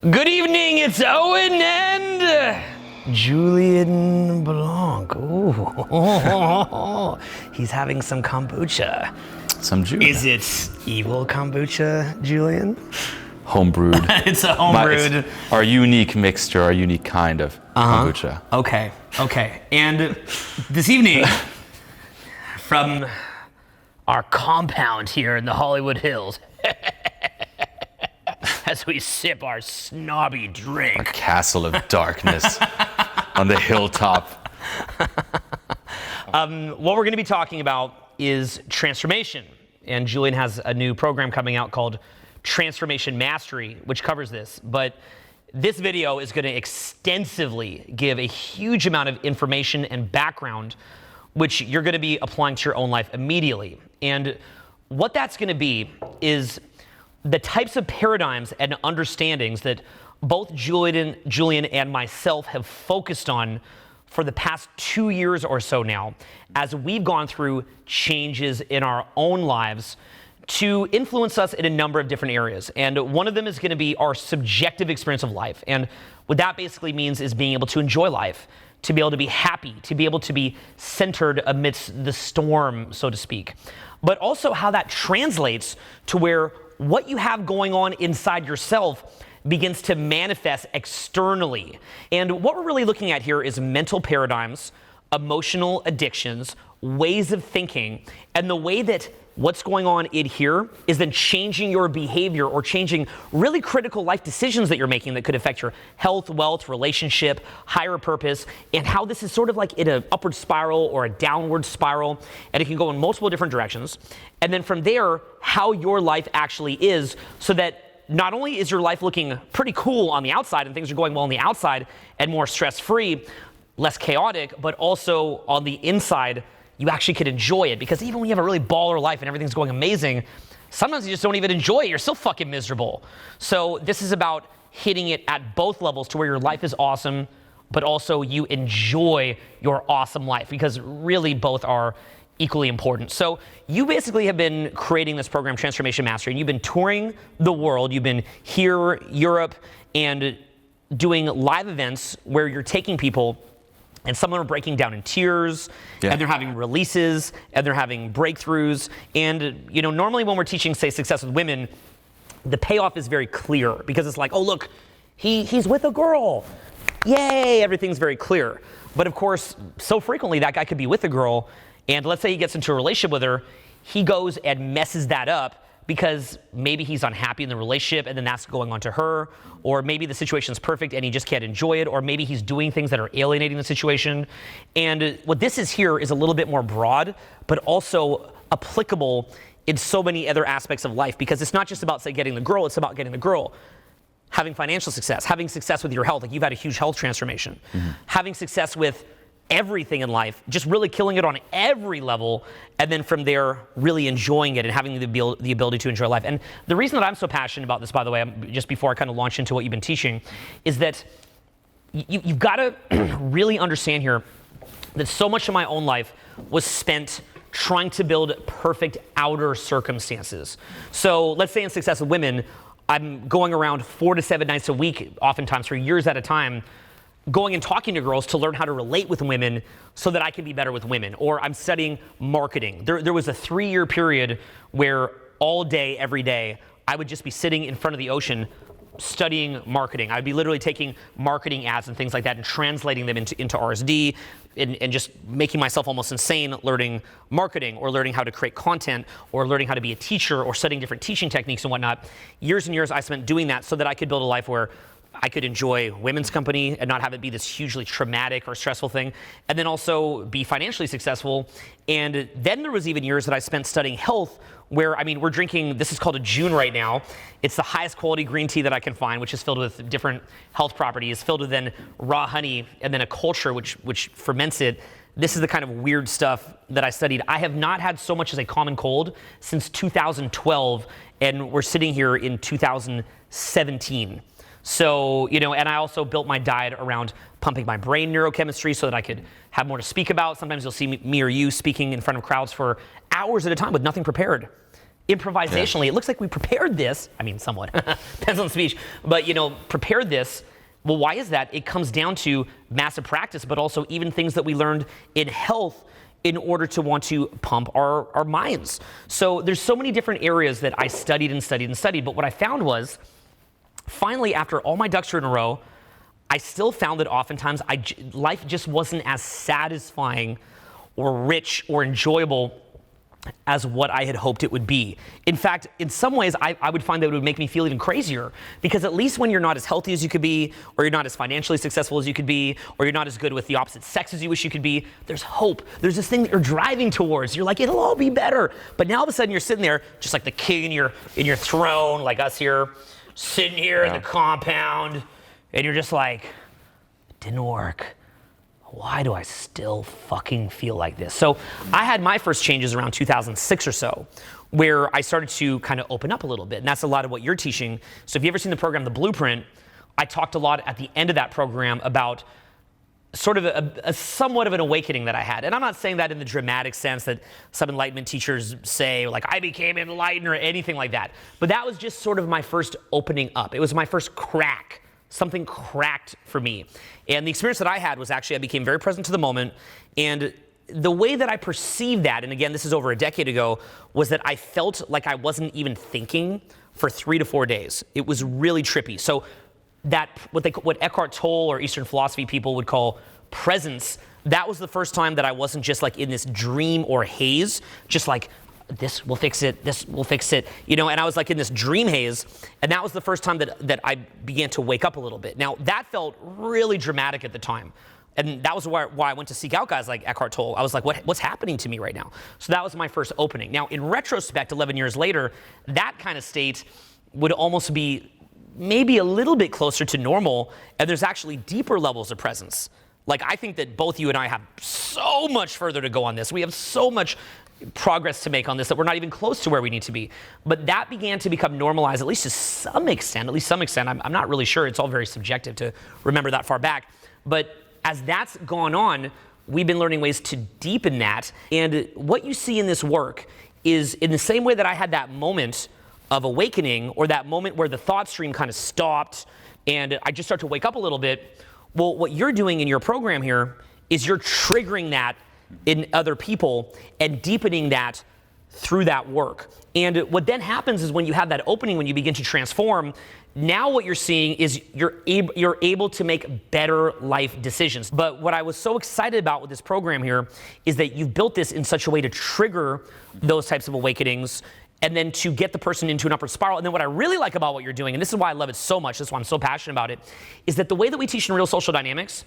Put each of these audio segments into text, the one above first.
Good evening, it's Owen and Julien Blanc. Ooh, he's having some kombucha. Some juice. Is it evil kombucha, Julien? Homebrewed. It's a homebrewed. Our unique mixture, our unique kind of kombucha. Okay. And this evening, from our compound here in the Hollywood Hills, as we sip our snobby drink. Our castle of darkness on the hilltop. What we're going to be talking about is transformation. And Julien has a new program coming out called Transformation Mastery, which covers this. But this video is going to extensively give a huge amount of information and background, which you're going to be applying to your own life immediately. And what that's going to be is the types of paradigms and understandings that both Julien and myself have focused on for the past 2 years or so now, as we've gone through changes in our own lives to influence us in a number of different areas. And one of them is going to be our subjective experience of life. And what that basically means is being able to enjoy life, to be able to be happy, to be able to be centered amidst the storm, so to speak. But also how that translates to where what you have going on inside yourself begins to manifest externally. And what we're really looking at here is mental paradigms, emotional addictions, ways of thinking, and the way that what's going on in here is then changing your behavior or changing really critical life decisions that you're making that could affect your health, wealth, relationship, higher purpose, and how this is sort of like in an upward spiral or a downward spiral, and it can go in multiple different directions. And then from there, how your life actually is, so that not only is your life looking pretty cool on the outside and things are going well on the outside and more stress-free, less chaotic, but also on the inside, you actually could enjoy it. Because even when you have a really baller life and everything's going amazing, sometimes you just don't even enjoy it. You're still fucking miserable. So this is about hitting it at both levels to where your life is awesome, but also you enjoy your awesome life, because really both are equally important. So you basically have been creating this program, Transformation Mastery, and you've been touring the world. You've been here, Europe, and doing live events where you're taking people and some of them are breaking down in tears, and they're having releases, and they're having breakthroughs. And, you know, normally when we're teaching, say, success with women, the payoff is very clear because it's like, oh, look, he's with a girl. Yay, everything's very clear. But of course, so frequently that guy could be with a girl, and let's say he gets into a relationship with her, he goes and messes that up because maybe he's unhappy in the relationship and then that's going on to her, or maybe the situation's perfect and he just can't enjoy it, or maybe he's doing things that are alienating the situation. And what this is here is a little bit more broad, but also applicable in so many other aspects of life, because it's not just about, say, getting the girl, it's about getting the girl, having financial success, having success with your health, like you've had a huge health transformation, having success with everything in life, just really killing it on every level, and then from there really enjoying it and having the ability to enjoy life. And the reason that I'm so passionate about this, by the way, just before I kind of launch into what you've been teaching, is that you've got to really understand here that so much of my own life was spent trying to build perfect outer circumstances. So let's say in Success with Women, I'm going around 4 to 7 nights a week, oftentimes for years at a time, going and talking to girls to learn how to relate with women so that I can be better with women. Or I'm studying marketing. There was a 3-year period where all day, every day, I would just be sitting in front of the ocean studying marketing. I'd be literally taking marketing ads and things like that and translating them into RSD and just making myself almost insane learning marketing or learning how to create content or learning how to be a teacher or studying different teaching techniques and whatnot. Years and years I spent doing that so that I could build a life where I could enjoy women's company and not have it be this hugely traumatic or stressful thing, and then also be financially successful. And then there was even years that I spent studying health where, I mean, we're drinking, this is called a June right now. It's the highest quality green tea that I can find, which is filled with different health properties, filled with then raw honey and then a culture which ferments it. This is the kind of weird stuff that I studied. I have not had so much as a common cold since 2012, and we're sitting here in 2017. So, you know, and I also built my diet around pumping my brain neurochemistry so that I could have more to speak about. Sometimes you'll see me or you speaking in front of crowds for hours at a time with nothing prepared. improvisationally. It looks like we prepared this. I mean, somewhat, depends on the speech, but prepared this. Well, why is that? It comes down to massive practice, but also even things that we learned in health in order to want to pump our minds. So there's so many different areas that I studied and studied and studied, but what I found was, finally, after all my ducks were in a row, I still found that oftentimes life just wasn't as satisfying or rich or enjoyable as what I had hoped it would be. In fact, in some ways, I would find that it would make me feel even crazier, because at least when you're not as healthy as you could be, or you're not as financially successful as you could be, or you're not as good with the opposite sex as you wish you could be, there's hope. There's this thing that you're driving towards. You're like, it'll all be better. But now all of a sudden you're sitting there, just like the king in your throne, like us here, sitting here in the compound, and you're just like, it didn't work. Why do I still fucking feel like this? So I had my first changes around 2006 or so, where I started to kind of open up a little bit. And that's a lot of what you're teaching. So if you've ever seen the program, The Blueprint, I talked a lot at the end of that program about sort of a somewhat of an awakening that I had. And I'm not saying that in the dramatic sense that some enlightenment teachers say, like, I became enlightened or anything like that. But that was just sort of my first opening up. It was my first crack. Something cracked for me. And the experience that I had was actually I became very present to the moment. And the way that I perceived that, and again, this is over a decade ago, was that I felt like I wasn't even thinking for 3 to 4 days. It was really trippy. So that, what Eckhart Tolle or Eastern philosophy people would call presence, that was the first time that I wasn't just like in this dream or haze, just like, this will fix it, and I was like in this dream haze, and that was the first time that I began to wake up a little bit. Now, that felt really dramatic at the time, and that was why I went to seek out guys like Eckhart Tolle. I was like, what's happening to me right now? So that was my first opening. Now, in retrospect, 11 years later, that kind of state would almost be maybe a little bit closer to normal, and there's actually deeper levels of presence. Like, I think that both you and I have so much further to go on this. We have so much progress to make on this that we're not even close to where we need to be. But that began to become normalized, at least to some extent, I'm not really sure. It's all very subjective to remember that far back. But as that's gone on, we've been learning ways to deepen that. And what you see in this work is, in the same way that I had that moment of awakening, or that moment where the thought stream kind of stopped and I just start to wake up a little bit, well, what you're doing in your program here is you're triggering that in other people and deepening that through that work. And what then happens is when you have that opening, when you begin to transform, now what you're seeing is you're able to make better life decisions. But what I was so excited about with this program here is that you've built this in such a way to trigger those types of awakenings, and then to get the person into an upward spiral. And then what I really like about what you're doing, and this is why I love it so much, this is why I'm so passionate about it, is that the way that we teach in Real Social Dynamics,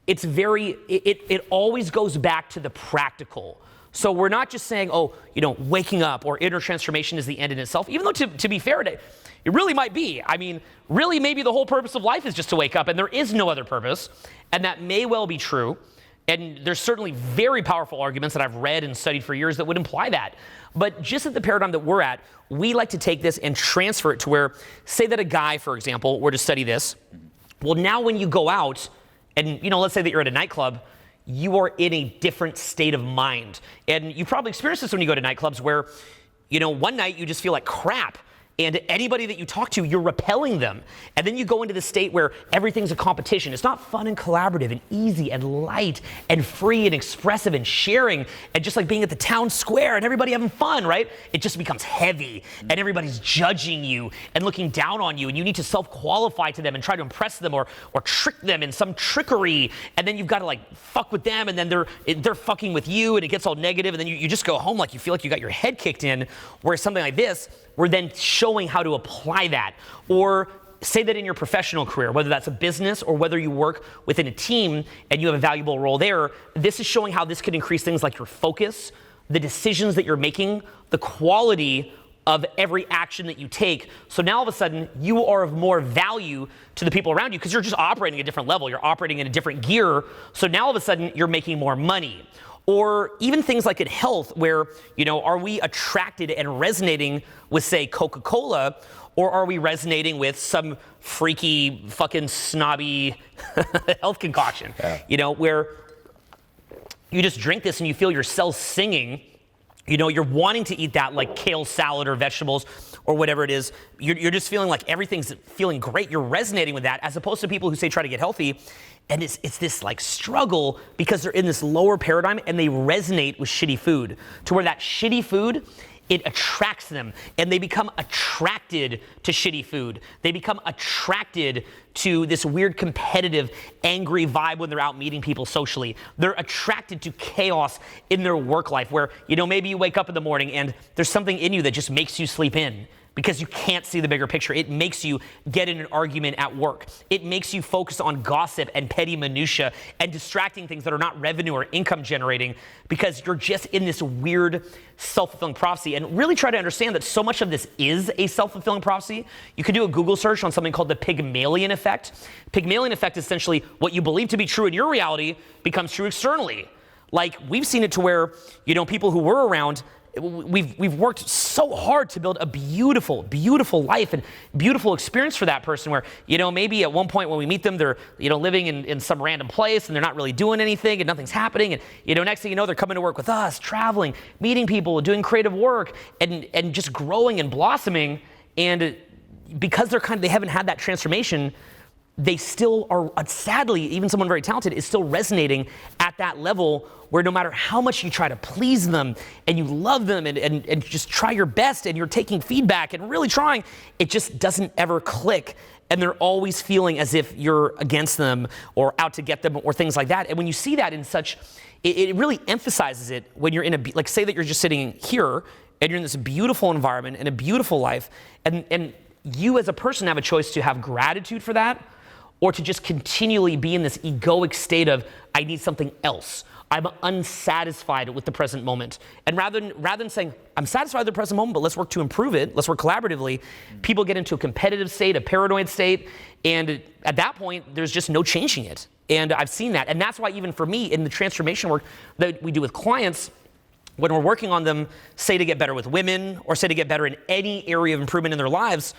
it always goes back to the practical. So we're not just saying, waking up or inner transformation is the end in itself, even though to be fair, it really might be. I mean, really maybe the whole purpose of life is just to wake up, and there is no other purpose, and that may well be true. And there's certainly very powerful arguments that I've read and studied for years that would imply that. But just at the paradigm that we're at, we like to take this and transfer it to where, say that a guy, for example, were to study this. Well, now when you go out, and let's say that you're at a nightclub, you are in a different state of mind. And you probably experience this when you go to nightclubs where, one night you just feel like crap. And anybody that you talk to, you're repelling them. And then you go into the state where everything's a competition. It's not fun and collaborative and easy and light and free and expressive and sharing and just like being at the town square and everybody having fun, right? It just becomes heavy and everybody's judging you and looking down on you, and you need to self-qualify to them and try to impress them or trick them in some trickery. And then you've got to like fuck with them, and then they're fucking with you, and it gets all negative, and then you just go home like you feel like you got your head kicked in. Whereas something like this, we're then showing how to apply that. Or say that in your professional career, whether that's a business or whether you work within a team and you have a valuable role there, this is showing how this could increase things like your focus, the decisions that you're making, the quality of every action that you take. So now all of a sudden, you are of more value to the people around you because you're just operating at a different level. You're operating in a different gear. So now all of a sudden, you're making more money. Or even things like in health where, are we attracted and resonating with, say, Coca-Cola, or are we resonating with some freaky, fucking snobby health concoction? Yeah. Where you just drink this and you feel your cells singing, you're wanting to eat that like kale salad or vegetables or whatever it is. You're just feeling like everything's feeling great. You're resonating with that, as opposed to people who say try to get healthy. And it's this like struggle because they're in this lower paradigm and they resonate with shitty food, to where that shitty food, it attracts them, and they become attracted to shitty food. They become attracted to this weird competitive, angry vibe when they're out meeting people socially. They're attracted to chaos in their work life, where, maybe you wake up in the morning and there's something in you that just makes you sleep in, because you can't see the bigger picture. It makes you get in an argument at work. It makes you focus on gossip and petty minutia and distracting things that are not revenue or income generating, because you're just in this weird self-fulfilling prophecy. And really try to understand that so much of this is a self-fulfilling prophecy. You could do a Google search on something called the Pygmalion effect. Pygmalion effect is essentially what you believe to be true in your reality becomes true externally. Like, we've seen it to where, people who were around, we've worked so hard to build a beautiful, beautiful life and beautiful experience for that person, where, maybe at one point when we meet them, they're, living in some random place and they're not really doing anything and nothing's happening. And, next thing you know, they're coming to work with us, traveling, meeting people, doing creative work, and just growing and blossoming. And because they haven't had that transformation, they still are, sadly, even someone very talented is still resonating at that level, where no matter how much you try to please them and you love them and just try your best and you're taking feedback and really trying, it just doesn't ever click. And they're always feeling as if you're against them or out to get them or things like that. And when you see that in such, it really emphasizes it when you're in like, say that you're just sitting here and you're in this beautiful environment and a beautiful life, and you as a person have a choice to have gratitude for that, or to just continually be in this egoic state of, I need something else. I'm unsatisfied with the present moment. And rather than saying, I'm satisfied with the present moment, but let's work to improve it, let's work collaboratively, people get into a competitive state, a paranoid state, and at that point, there's just no changing it. And I've seen that. And that's why even for me, in the transformation work that we do with clients, when we're working on them, say to get better with women, or say to get better in any area of improvement in their lives,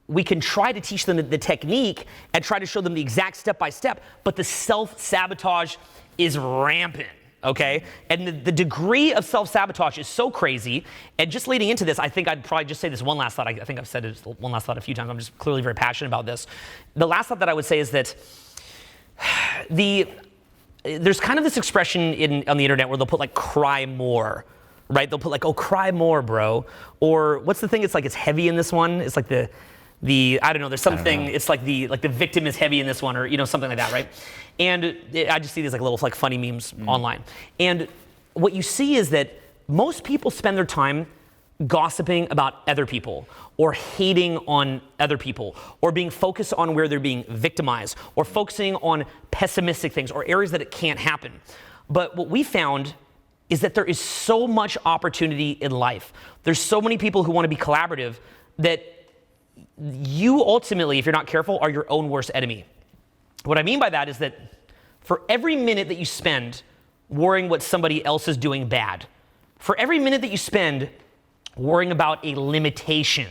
we can try to teach them the technique and try to show them the exact step-by-step, but the self-sabotage is rampant, okay? And the degree of self-sabotage is so crazy. And just leading into this, I think I'd probably just say this one last thought. I think I've said it one last thought a few times. I'm just clearly very passionate about this. The last thought that I would say is that there's kind of this expression on the internet where they'll put like, cry more, right? They'll put like, oh, cry more, bro. Or what's the thing? It's like, it's heavy in this one. It's like I don't know, there's something, it's like the victim is heavy in this one, or, something like that, right? And I just see these like little like funny memes online. And what you see is that most people spend their time gossiping about other people, or hating on other people, or being focused on where they're being victimized, or focusing on pessimistic things, or areas that it can't happen. But what we found is that there is so much opportunity in life. There's so many people who want to be collaborative that you ultimately, if you're not careful, are your own worst enemy. What I mean by that is that for every minute that you spend worrying what somebody else is doing bad, for every minute that you spend worrying about a limitation,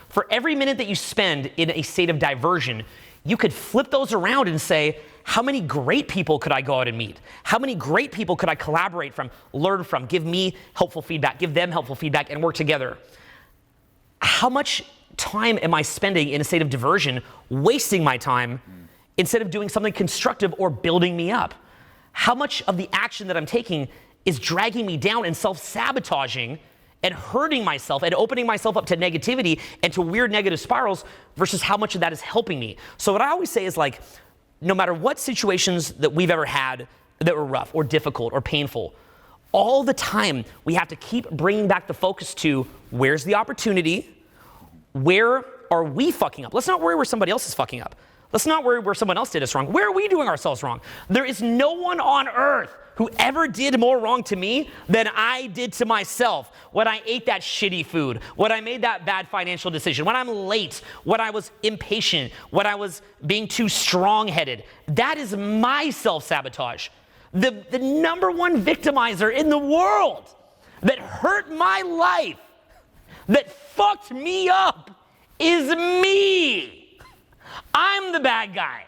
for every minute that you spend in a state of diversion, you could flip those around and say, how many great people could I go out and meet? How many great people could I collaborate from, learn from, give me helpful feedback, give them helpful feedback, and work together? How much time am I spending in a state of diversion, wasting my time, instead of doing something constructive or building me up? How much of the action that I'm taking is dragging me down and self-sabotaging and hurting myself and opening myself up to negativity and to weird negative spirals, versus how much of that is helping me? So what I always say is, like, no matter what situations that we've ever had that were rough or difficult or painful, all the time we have to keep bringing back the focus to, where's the opportunity? Where are we fucking up? Let's not worry where somebody else is fucking up. Let's not worry where someone else did us wrong. Where are we doing ourselves wrong? There is no one on earth who ever did more wrong to me than I did to myself. When I ate that shitty food, when I made that bad financial decision, when I'm late, when I was impatient, when I was being too strong-headed. That is my self-sabotage. The number one victimizer in the world that hurt my life, that fucked me up, is me. I'm the bad guy.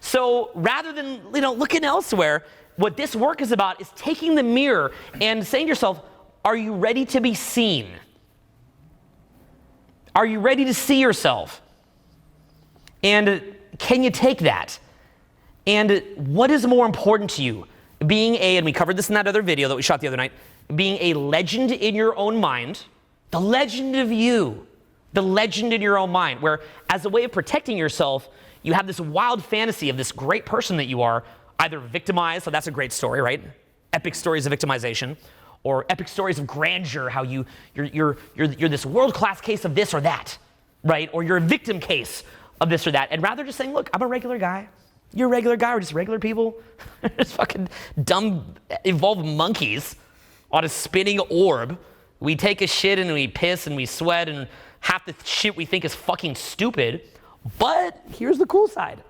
So rather than looking elsewhere, what this work is about is taking the mirror and saying to yourself, Are you ready to be seen? Are you ready to see yourself? And can you take that? And what is more important to you? Being and we covered this in that other video that we shot the other night, being a legend in your own mind, the legend of you, the legend in your own mind, where as a way of protecting yourself, you have this wild fantasy of this great person that you are, either victimized, so that's a great story, right? Epic stories of victimization, or epic stories of grandeur, how you're this world-class case of this or that, right? Or you're a victim case of this or that. And rather just saying, look, I'm a regular guy. You're a regular guy. We're just regular people. Just fucking dumb, evolved monkeys on a spinning orb. We take a shit and we piss and we sweat and half the shit we think is fucking stupid. But here's the cool side.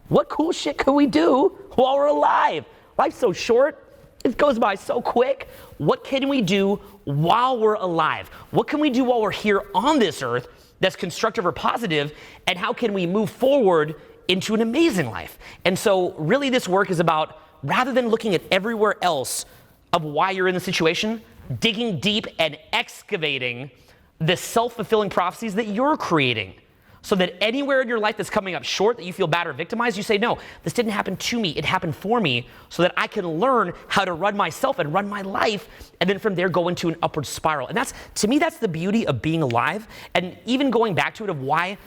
What cool shit can we do while we're alive? Life's so short. It goes by so quick. What can we do while we're alive? What can we do while we're here on this earth that's constructive or positive? And how can we move forward into an amazing life? And so really this work is about, rather than looking at everywhere else of why you're in the situation, digging deep and excavating the self-fulfilling prophecies that you're creating. So that anywhere in your life that's coming up short, that you feel bad or victimized, you say, no, this didn't happen to me, it happened for me, so that I can learn how to run myself and run my life, and then from there go into an upward spiral. And that's, to me, that's the beauty of being alive. And even going back to it of why,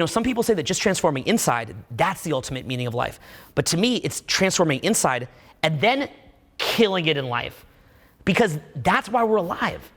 some people say that just transforming inside, that's the ultimate meaning of life. But to me, it's transforming inside and then killing it in life. Because that's why we're alive.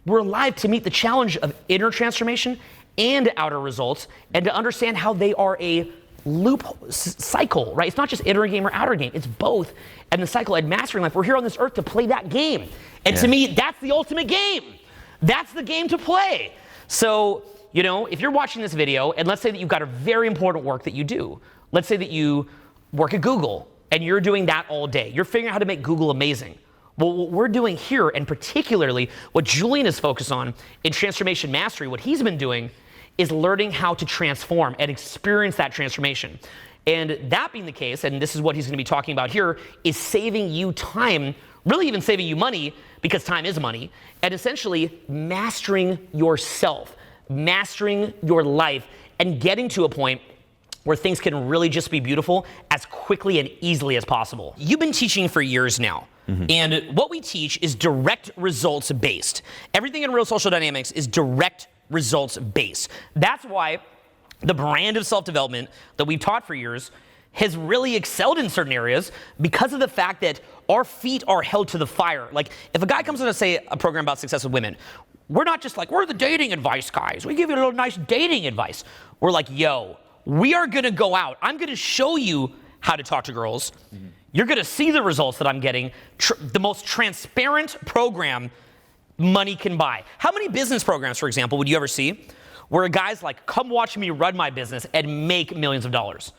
We're alive to meet the challenge of inner transformation and outer results, and to understand how they are a loop cycle, right? It's not just inner game or outer game, it's both. And the cycle and mastering life, we're here on this earth to play that game. And to me, that's the ultimate game. That's the game to play. So, if you're watching this video, and let's say that you've got a very important work that you do. Let's say that you work at Google, and you're doing that all day. You're figuring out how to make Google amazing. Well, what we're doing here, and particularly what Julien is focused on in Transformation Mastery, what he's been doing is learning how to transform and experience that transformation. And that being the case, and this is what he's going to be talking about here, is saving you time, really even saving you money, because time is money, and essentially mastering yourself, mastering your life, and getting to a point where things can really just be beautiful as quickly and easily as possible. You've been teaching for years now. And what we teach is direct results based. Everything in Real Social Dynamics is direct results based. That's why the brand of self-development that we've taught for years has really excelled in certain areas, because of the fact that our feet are held to the fire. Like, if a guy comes in to say a program about success with women, we're not just like, we're the dating advice guys. We give you a little nice dating advice. We're like, yo, we are gonna go out. I'm gonna show you how to talk to girls. You're gonna see the results that I'm getting. The most transparent program money can buy. How many business programs, for example, would you ever see where a guy's like, come watch me run my business and make millions of dollars?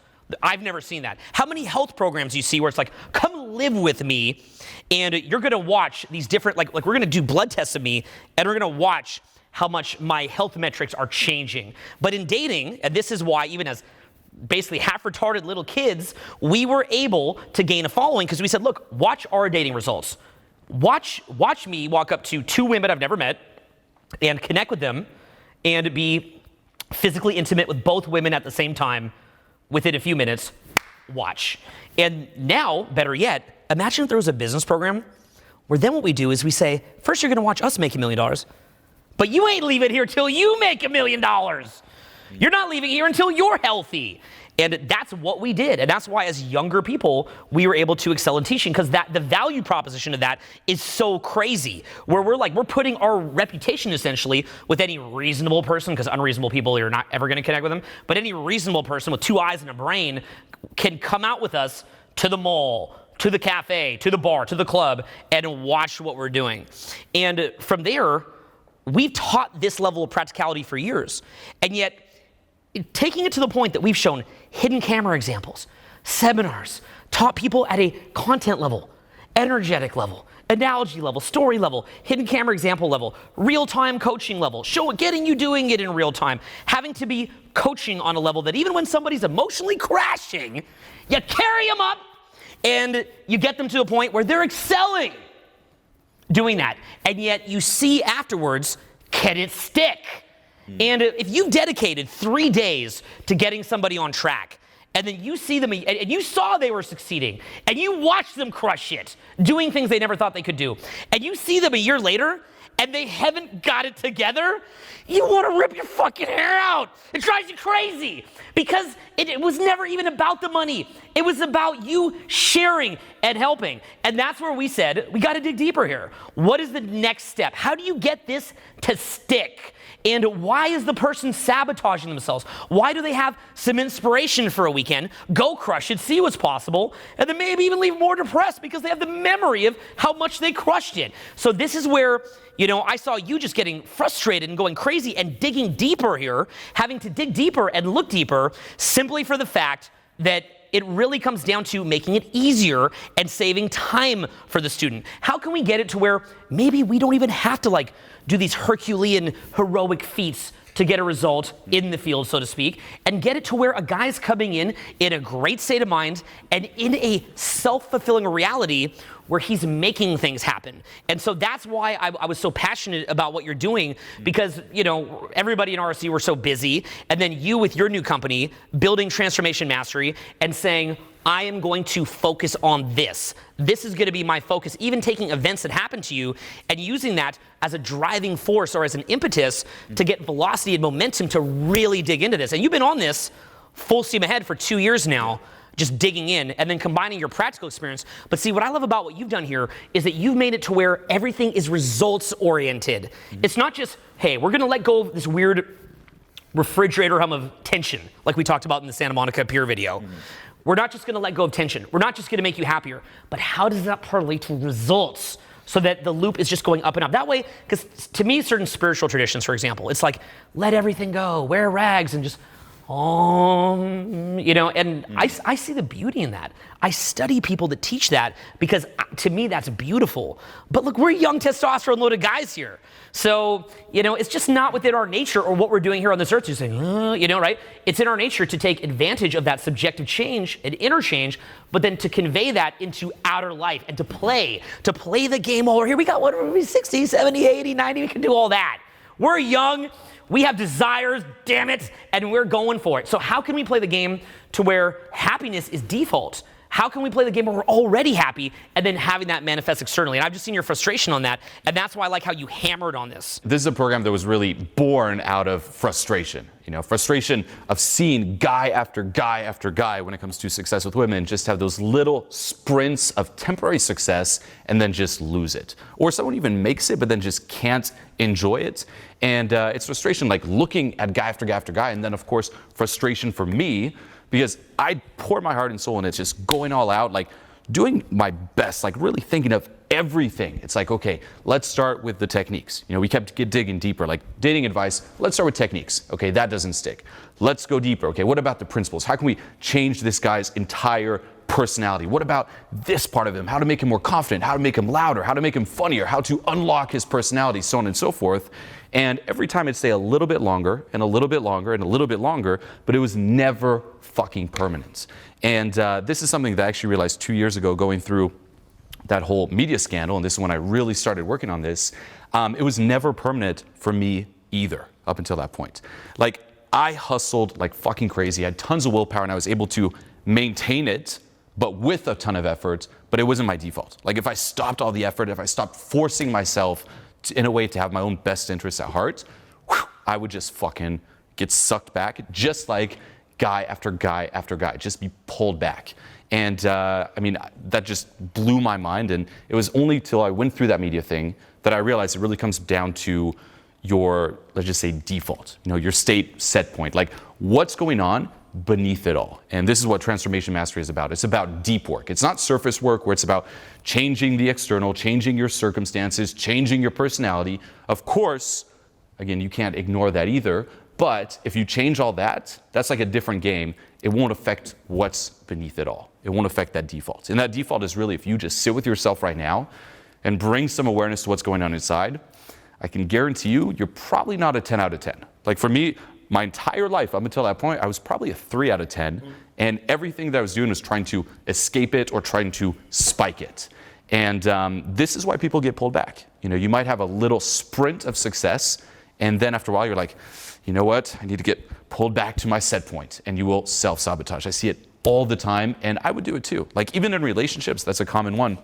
I've never seen that. How many health programs you see where it's like, come live with me and you're gonna watch these different, like we're gonna do blood tests of me and we're gonna watch how much my health metrics are changing. But in dating, and this is why even as basically half-retarded little kids, we were able to gain a following because we said, look, watch our dating results. Watch me walk up to two women I've never met and connect with them and be physically intimate with both women at the same time within a few minutes. Watch. And now, better yet, imagine if there was a business program where then what we do is we say, first you're gonna watch us make $1 million, but you ain't leaving here till you make $1 million. You're not leaving here until you're healthy. And that's what we did. And that's why as younger people, we were able to excel in teaching, because the value proposition of that is so crazy, where we're putting our reputation essentially with any reasonable person, because unreasonable people, you're not ever gonna connect with them, but any reasonable person with 2 eyes and a brain can come out with us to the mall, to the cafe, to the bar, to the club, and watch what we're doing. And from there, we've taught this level of practicality for years. And yet, taking it to the point that we've shown hidden camera examples, seminars, taught people at a content level, energetic level, analogy level, story level, hidden camera example level, real-time coaching level, getting you doing it in real time, having to be coaching on a level that even when somebody's emotionally crashing, you carry them up and you get them to a point where they're excelling. doing that. And yet you see afterwards, can it stick? And if you've dedicated 3 days to getting somebody on track, and then you see them, and you saw they were succeeding, and you watched them crush it, doing things they never thought they could do, and you see them a year later, and they haven't got it together, you want to rip your fucking hair out. It drives you crazy because it was never even about the money. It was about you sharing and helping. And that's where we said, we got to dig deeper here. What is the next step? How do you get this to stick? And why is the person sabotaging themselves? Why do they have some inspiration for a weekend, go crush it, see what's possible, and then maybe even leave more depressed because they have the memory of how much they crushed it? So this is where, I saw you just getting frustrated and going crazy and digging deeper here, having to dig deeper and look deeper simply for the fact that it really comes down to making it easier and saving time for the student. How can we get it to where maybe we don't even have to do these Herculean heroic feats to get a result in the field, so to speak, and get it to where a guy's coming in a great state of mind and in a self-fulfilling reality where he's making things happen. And so that's why I was so passionate about what you're doing, because, everybody in RSC were so busy, and then you with your new company, building Transformation Mastery and saying, I am going to focus on this. This is going to be my focus, even taking events that happen to you and using that as a driving force or as an impetus to get velocity and momentum to really dig into this. And you've been on this full steam ahead for 2 years now, just digging in and then combining your practical experience. But see, what I love about what you've done here is that you've made it to where everything is results oriented. It's not just, hey, we're going to let go of this weird refrigerator hum of tension, like we talked about in the Santa Monica Pier video. We're not just going to let go of tension. We're not just going to make you happier. But how does that parlay to results so that the loop is just going up and up? That way, because to me, certain spiritual traditions, for example, it's like, let everything go, wear rags, and just, and I see the beauty in that. I study people that teach that because to me, that's beautiful. But look, we're young testosterone-loaded guys here. So, it's just not within our nature or what we're doing here on this earth to say, right? It's in our nature to take advantage of that subjective change and interchange, but then to convey that into outer life and to play the game over here. We got, 60, 70, 80, 90, we can do all that. We're young. We have desires, damn it, and we're going for it. So how can we play the game to where happiness is default? How can we play the game where we're already happy and then having that manifest externally? And I've just seen your frustration on that, and that's why I like how you hammered on this. This is a program that was really born out of frustration. Frustration of seeing guy after guy after guy when it comes to success with women just have those little sprints of temporary success and then just lose it. Or someone even makes it but then just can't enjoy it. And it's frustration like looking at guy after guy after guy, and then of course frustration for me because I pour my heart and soul in it, just going all out, like doing my best, like really thinking of everything. It's like, okay, let's start with the techniques. We kept digging deeper, like dating advice. Let's start with techniques. Okay, that doesn't stick. Let's go deeper. Okay, what about the principles? How can we change this guy's entire personality? What about this part of him? How to make him more confident, how to make him louder, how to make him funnier, how to unlock his personality, so on and so forth. And every time it'd stay a little bit longer and a little bit longer and a little bit longer, but it was never fucking permanent. And this is something that I actually realized 2 years ago going through that whole media scandal, and this is when I really started working on this. It was never permanent for me either up until that point. Like, I hustled like fucking crazy. I had tons of willpower and I was able to maintain it, but with a ton of effort, but it wasn't my default. Like, if I stopped all the effort, if I stopped forcing myself in a way to have my own best interests at heart, I would just fucking get sucked back, just like guy after guy after guy, just be pulled back. And that just blew my mind. And it was only till I went through that media thing that I realized it really comes down to your, let's just say, default, your state set point, like what's going on beneath it all. And this is what Transformation Mastery is about. It's about deep work. It's not surface work where it's about changing the external, changing your circumstances, changing your personality. Of course, again, you can't ignore that either. But if you change all that, that's like a different game. It won't affect what's beneath it all. It won't affect that default. And that default is really if you just sit with yourself right now and bring some awareness to what's going on inside, I can guarantee you're probably not a 10 out of 10. Like for me, my entire life up until that point, I was probably a 3 out of 10. And everything that I was doing was trying to escape it or trying to spike it. And this is why people get pulled back. You might have a little sprint of success, and then after a while you're like, you know what, I need to get pulled back to my set point, and you will self-sabotage. I see it all the time, and I would do it too. Like even in relationships, that's a common one.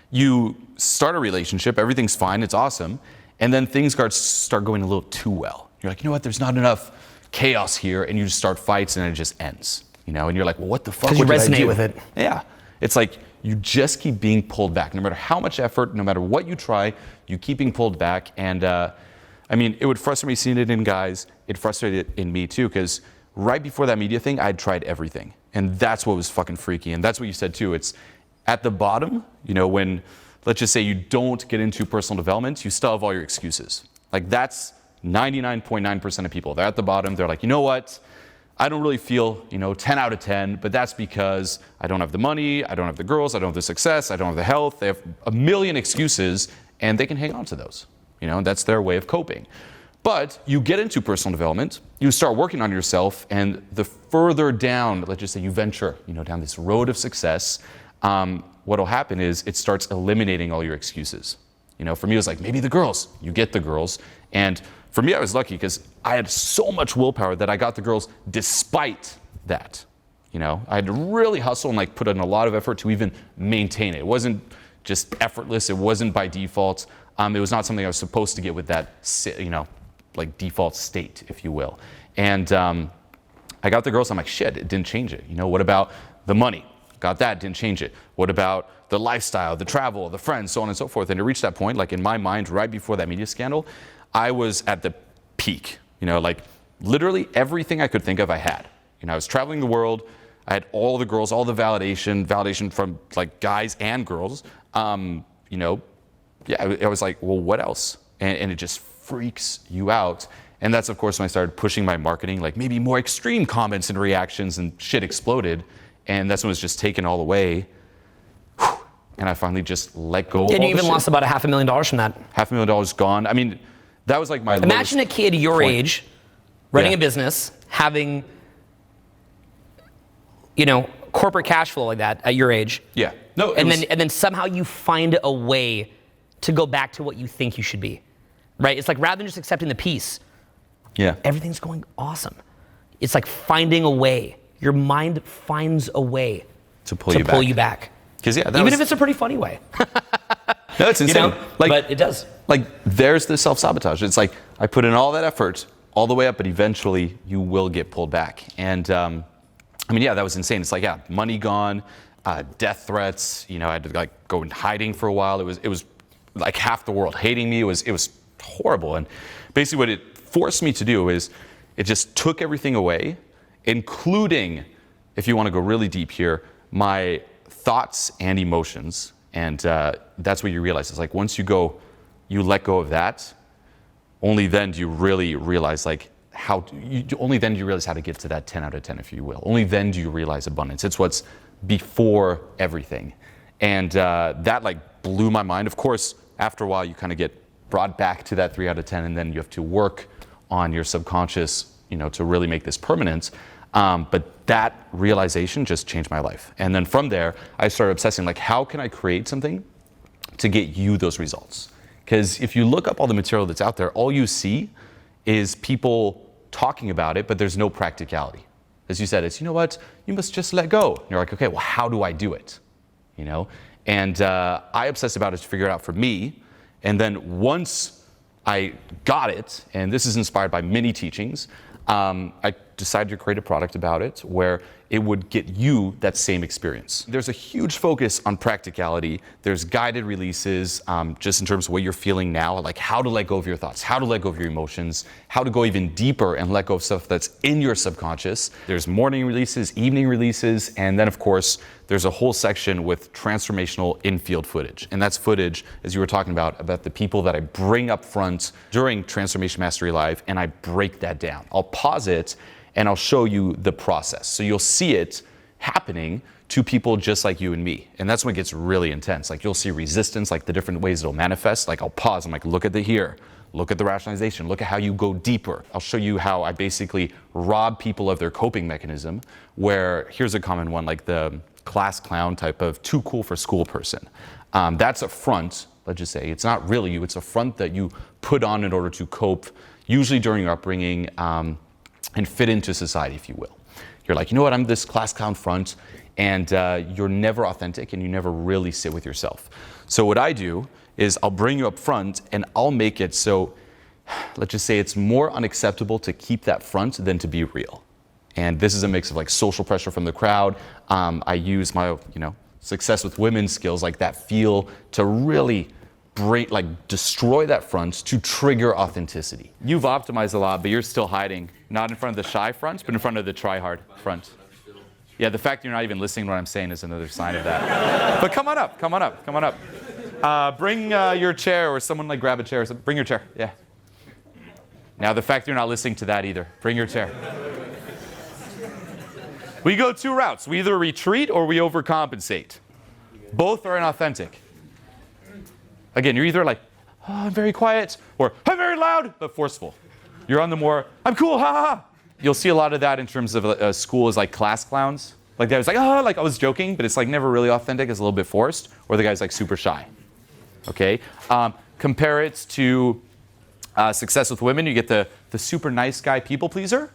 You start a relationship, everything's fine, it's awesome, and then things start going a little too well. You're like, you know what, there's not enough chaos here, and you just start fights and it just ends. And you're like, well, what the fuck? Because you resonate with it. Yeah. It's like you just keep being pulled back. No matter how much effort, no matter what you try, you keep being pulled back. And it would frustrate me seeing it in guys. It frustrated it in me too, because right before that media thing, I'd tried everything. And that's what was fucking freaky. And that's what you said too. It's at the bottom, when, let's just say you don't get into personal development, you still have all your excuses. Like that's 99.9% of people. They're at the bottom. They're like, you know what? I don't really feel, 10 out of 10, but that's because I don't have the money, I don't have the girls, I don't have the success, I don't have the health. They have a million excuses, and they can hang on to those. That's their way of coping. But you get into personal development, you start working on yourself, and the further down, let's just say you venture, down this road of success, what'll happen is it starts eliminating all your excuses. For me, it was like, maybe the girls. You get the girls. And for me, I was lucky because I had so much willpower that I got the girls despite that. I had to really hustle and put in a lot of effort to even maintain it. It wasn't just effortless. It wasn't by default. It was not something I was supposed to get with that, default state, if you will. And I got the girls. I'm like, shit, it didn't change it. What about the money? Got that, didn't change it. What about the lifestyle, the travel, the friends, so on and so forth? And to reach that point, in my mind, right before that media scandal, I was at the peak. Literally everything I could think of I had. I was traveling the world. I had all the girls, all the validation from guys and girls. I was like, well, what else? And it just freaks you out. And that's, of course, when I started pushing my marketing, maybe more extreme comments and reactions, and shit exploded. And that's when it was just taken all away. And I finally just let go of all the shit. And you even lost about $500,000 from that. $500,000 gone. That was my Imagine a kid your age running a business, having, corporate cash flow like that at your age. Yeah. No. And then somehow you find a way to go back to what you think you should be. Right? It's rather than just accepting the peace. Yeah. Everything's going awesome. It's finding a way. Your mind finds a way to pull you back. Because even if it's a pretty funny way. No, it's insane. But it does. There's the self-sabotage. It's I put in all that effort all the way up, but eventually you will get pulled back. And that was insane. It's money gone, death threats. I had to go in hiding for a while. It was half the world hating me. It was horrible. And basically what it forced me to do is it just took everything away, including, if you want to go really deep here, my thoughts and emotions. And that's what you realize. It's once you let go of that, only then do you really realize only then do you realize how to get to that 10 out of 10, if you will. Only then do you realize abundance. It's what's before everything. And that blew my mind. Of course, after a while, you kind of get brought back to that 3 out of 10, and then you have to work on your subconscious, to really make this permanent. But that realization just changed my life. And then from there, I started obsessing, how can I create something to get you those results? Because if you look up all the material that's out there, all you see is people talking about it, but there's no practicality. As you said, it's, you must just let go. And you're like, okay, well, how do I do it? And I obsessed about it to figure it out for me. And then once I got it, and this is inspired by many teachings, I decided to create a product about it where it would get you that same experience. There's a huge focus on practicality. There's guided releases, just in terms of what you're feeling now, how to let go of your thoughts, how to let go of your emotions, how to go even deeper and let go of stuff that's in your subconscious. There's morning releases, evening releases, and then of course, there's a whole section with transformational in-field footage. And that's footage, as you were talking about the people that I bring up front during Transformation Mastery Live, and I break that down. I'll pause it, and I'll show you the process. So you'll see it happening to people just like you and me. And that's when it gets really intense. You'll see resistance, the different ways it'll manifest. I'll pause, I'm look at the here, look at the rationalization, look at how you go deeper. I'll show you how I basically rob people of their coping mechanism, where here's a common one, the class clown type of too cool for school person. That's a front, let's just say. It's not really you, it's a front that you put on in order to cope, usually during your upbringing, and fit into society, if you will. You're like, you know what, I'm this class clown front, and you're never authentic and you never really sit with yourself. So what I do is I'll bring you up front and I'll make it so, let's just say it's more unacceptable to keep that front than to be real. And this is a mix of like social pressure from the crowd. I use my, success with women skills like that feel to really destroy that front to trigger authenticity. You've optimized a lot, but you're still hiding. Not in front of the shy front, but in front of the try-hard front. Yeah, the fact you're not even listening to what I'm saying is another sign of that. But come on up, come on up, come on up. Bring your chair, or someone like grab a chair. Bring your chair, yeah. Now the fact you're not listening to that either. Bring your chair. We go two routes. We either retreat or we overcompensate. Both are inauthentic. Again, you're either like, oh, I'm very quiet, or I'm very loud, but forceful. You're on the more, I'm cool, ha ha ha. You'll see a lot of that in terms of school as like class clowns. Like the guy's like, oh, like I was joking, but it's like never really authentic, it's a little bit forced. Or the guy's like super shy, okay? Compare it to success with women. You get the super nice guy people pleaser.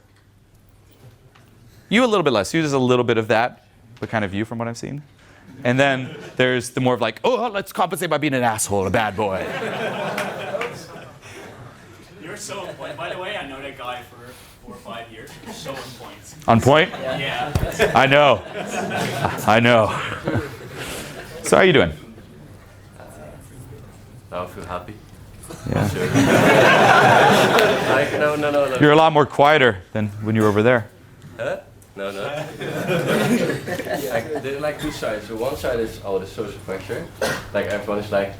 You a little bit less, you just a little bit of that, but kind of you from what I've seen. And then there's the more of like, oh, let's compensate by being an asshole, a bad boy. You're so on point. By the way, I know that guy for 4 or 5 years. You're so on point. On point? Yeah. I know. I know. So how are you doing? Now I feel happy. Yeah. Sure. Like, no. You're a lot more quieter than when you were over there. Huh? No. There's like two sides. So one side is all the social pressure. Like everyone is like,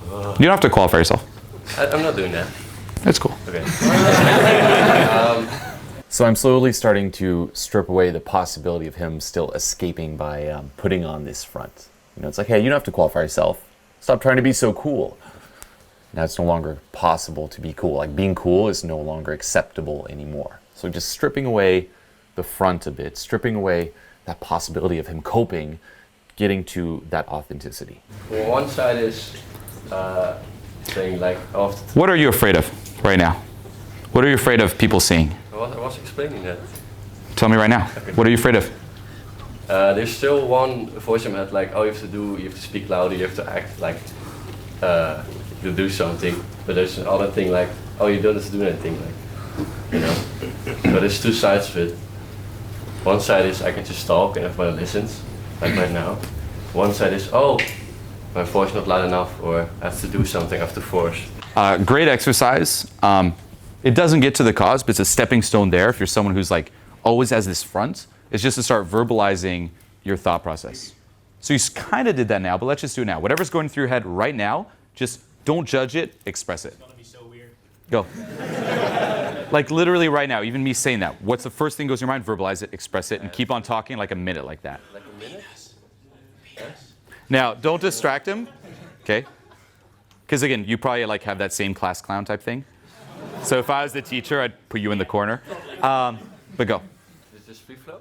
You don't have to qualify yourself. I'm not doing that. That's cool. Okay. So I'm slowly starting to strip away the possibility of him still escaping by putting on this front. It's like, hey, you don't have to qualify yourself. Stop trying to be so cool. Now it's no longer possible to be cool. Like being cool is no longer acceptable anymore. So just stripping away the front a bit, stripping away that possibility of him coping, getting to that authenticity. Well, one side is saying like, What are you afraid of right now? What are you afraid of people seeing? I was explaining that. Tell me right now. Okay. What are you afraid of? There's still one voice in my head like, oh, you have to speak louder, you have to act like you do something. But there's another thing like, oh, you don't have to do anything, like, So there's two sides of it. One side is I can just talk and everybody listens, like right now. One side is, oh, my voice not loud enough, or I have to do something, I have to force. Great exercise. It doesn't get to the cause, but it's a stepping stone there. If you're someone who's like always has this front, it's just to start verbalizing your thought process. So you kind of did that now, but let's just do it now. Whatever's going through your head right now, just don't judge it, express it. It's gonna be so weird. Go. Like literally right now, even me saying that, what's the first thing goes in your mind? Verbalize it, express it, and keep on talking like a minute like that. Like a minute? Yes. Now, don't distract him, okay? Because again, you probably like have that same class clown type thing. So if I was the teacher, I'd put you in the corner. But go. Is this free flow?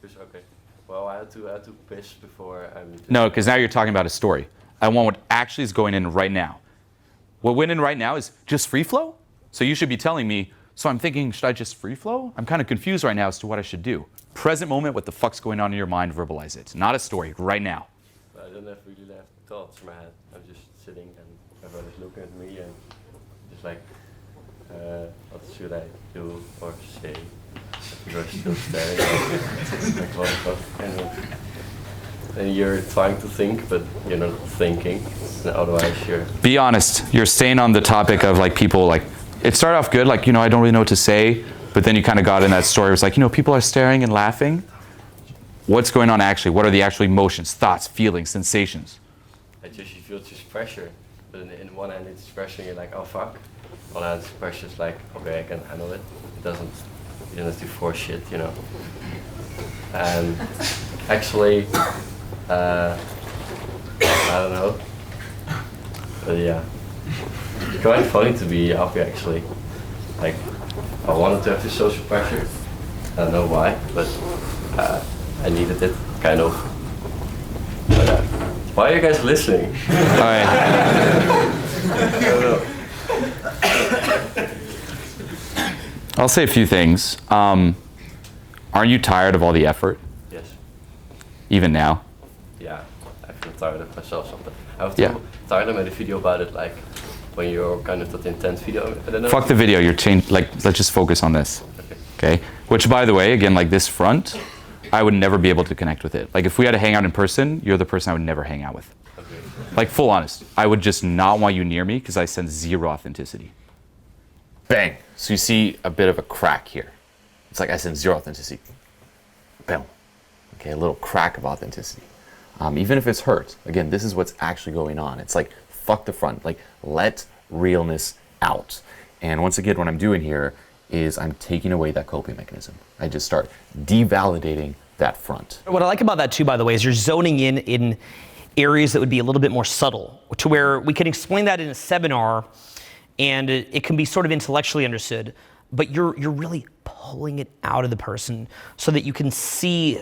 Okay. Well, I had to piss before I'm... No, because now you're talking about a story. I want what actually is going in right now. What went in right now is just free flow? So you should be telling me, so I'm thinking, should I just free flow? I'm kind of confused right now as to what I should do. Present moment, what the fuck's going on in your mind, verbalize it. Not a story, right now. I don't have really left thoughts in my head. I'm just sitting and everyone is looking at me and just like, what should I do or say? You're still staring at me. Like, what kind of... And you're trying to think, but you're not thinking. And otherwise you're... Be honest. You're staying on the topic of like people like, it started off good, like, I don't really know what to say, but then you kind of got in that story. It was like, people are staring and laughing. What's going on actually? What are the actual emotions, thoughts, feelings, sensations? You feel just pressure. But in one hand it's pressure, you're like, oh fuck. On the other hand, pressure is like, okay, I can handle it. You don't have to force shit, And actually, I don't know. But yeah. It's quite funny to be happy actually. Like, I wanted to have this social pressure. I don't know why, but I needed it, kind of. But Why are you guys listening? All right. I don't know. I'll say a few things. Aren't you tired of all the effort, Yes. even now? Yeah, I feel tired of myself sometimes. I was Yeah. tired. I made a video about it, like when you're kind of that intense video. I don't know. Fuck the video. Let's just focus on this. Okay. Which, by the way, again, like this front, I would never be able to connect with it. Like if we had to hang out in person, you're the person I would never hang out with. Okay. Like full honest, I would just not want you near me because I sense zero authenticity. Bang. So you see a bit of a crack here. It's like I sense zero authenticity. Boom. Okay, a little crack of authenticity. Even if it's hurt, again, this is what's actually going on. It's like, fuck the front. Like, let realness out. And once again, what I'm doing here is I'm taking away that coping mechanism. I just start devalidating that front. What I like about that too, by the way, is you're zoning in areas that would be a little bit more subtle, to where we can explain that in a seminar and it can be sort of intellectually understood, but you're really pulling it out of the person so that you can see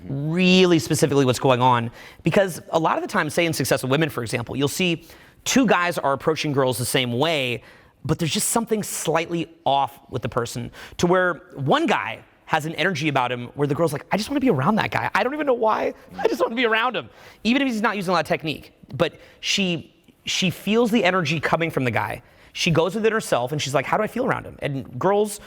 really specifically what's going on. Because a lot of the time, say in Successful Women, for example, you'll see two guys are approaching girls the same way, but there's just something slightly off with the person, to where one guy has an energy about him where the girl's like, I just want to be around that guy. I don't even know why. I just want to be around him. Even if he's not using a lot of technique. But she feels the energy coming from the guy. She goes within herself and she's like, how do I feel around him? And girls